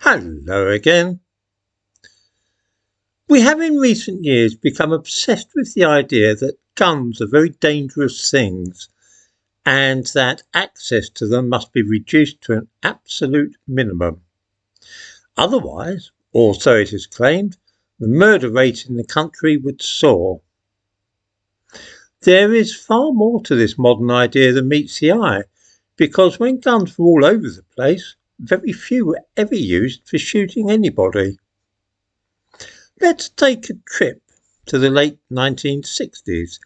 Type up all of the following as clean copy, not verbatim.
Hello again. We have in recent years become obsessed with the idea that guns are very dangerous things and that access to them must be reduced to an absolute minimum. Otherwise, or so it is claimed, the murder rate in the country would soar. There is far more to this modern idea than meets the eye, because when guns were all over the place, very few were ever used for shooting anybody. Let's take a trip to the late 1960s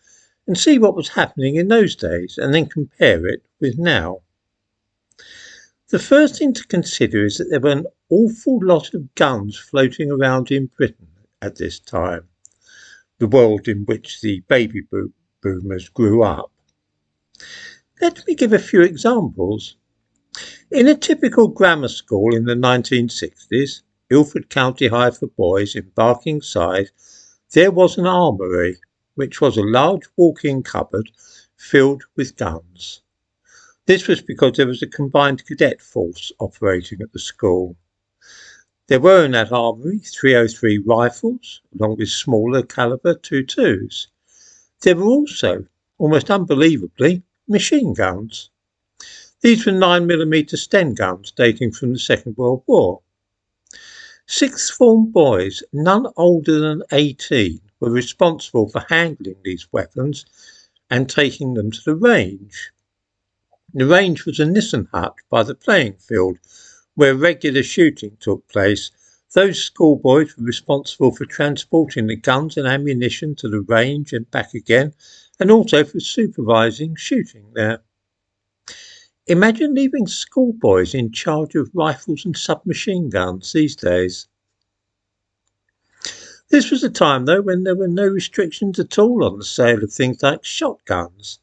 and see what was happening in those days and then compare it with now. The first thing to consider is that there were an awful lot of guns floating around in Britain at this time, the world in which the baby boomers grew up. Let me give a few examples. In a typical grammar school in the 1960s, Ilford County High for Boys in Barkingside, there was an armoury, which was a large walk-in cupboard filled with guns. This was because there was a combined cadet force operating at the school. There were in that armoury 303 rifles, along with smaller calibre 22s. There were also, almost unbelievably, machine guns. These were 9mm Sten guns dating from the Second World War. Sixth form boys, none older than 18, were responsible for handling these weapons and taking them to the range. The range was a Nissen hut by the playing field, where regular shooting took place. Those schoolboys were responsible for transporting the guns and ammunition to the range and back again, and also for supervising shooting there. Imagine leaving schoolboys in charge of rifles and submachine guns these days. This was a time, though, when there were no restrictions at all on the sale of things like shotguns.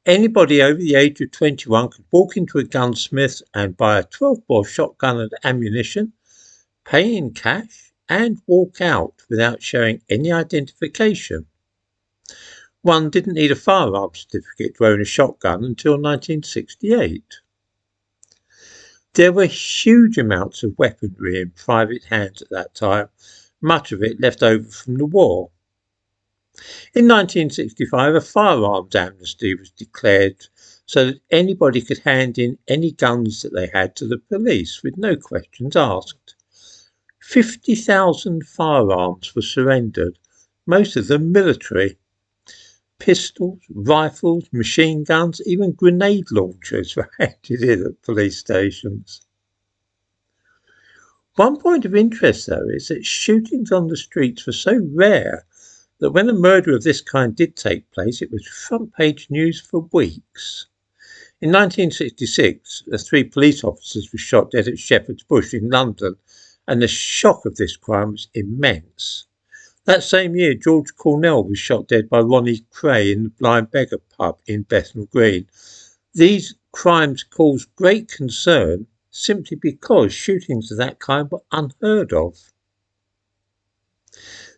Anybody over the age of 21 could walk into a gunsmith and buy a 12-bore shotgun and ammunition, pay in cash, and walk out without showing any identification. One didn't need a firearms certificate to own a shotgun until 1968. There were huge amounts of weaponry in private hands at that time, much of it left over from the war. In 1965, a firearms amnesty was declared so that anybody could hand in any guns that they had to the police with no questions asked. 50,000 firearms were surrendered, most of them military. Pistols, rifles, machine guns, even grenade launchers were handed in at police stations. One point of interest, though, is that shootings on the streets were so rare that when a murder of this kind did take place, it was front-page news for weeks. In 1966, 3 police officers were shot dead at Shepherd's Bush in London, and the shock of this crime was immense. That same year, George Cornell was shot dead by Ronnie Cray in the Blind Beggar pub in Bethnal Green. These crimes caused great concern simply because shootings of that kind were unheard of.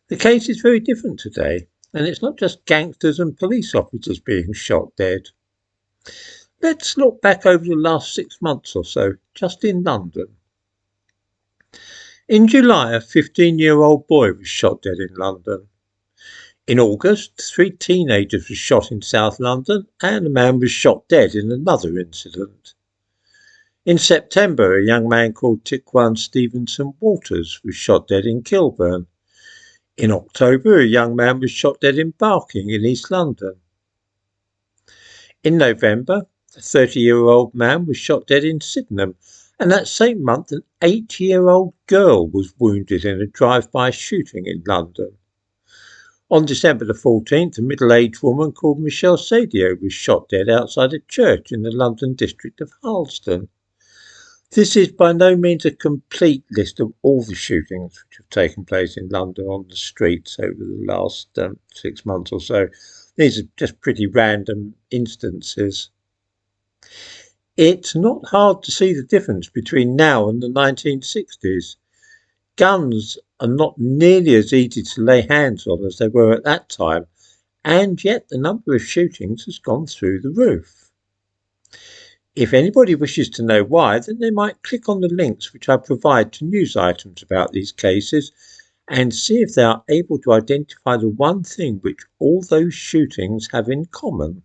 The case is very different today, and it's not just gangsters and police officers being shot dead. Let's look back over the last 6 months or so, just in London. In July, a 15-year-old boy was shot dead in London. In August, 3 teenagers were shot in South London, and a man was shot dead in another incident. In September, a young man called Tiquan Stevenson Walters was shot dead in Kilburn. In October, a young man was shot dead in Barking in East London. In November, a 30-year-old man was shot dead in Sydenham, and that same month an 8-year-old girl was wounded in a drive-by shooting in London. On December the 14th, a middle-aged woman called Michelle Sadio was shot dead outside a church in the London district of Harlesden. This is by no means a complete list of all the shootings which have taken place in London on the streets over the last 6 months or so. These are just pretty random instances. It's not hard to see the difference between now and the 1960s. Guns are not nearly as easy to lay hands on as they were at that time, and yet the number of shootings has gone through the roof. If anybody wishes to know why, then they might click on the links which I provide to news items about these cases and see if they are able to identify the one thing which all those shootings have in common.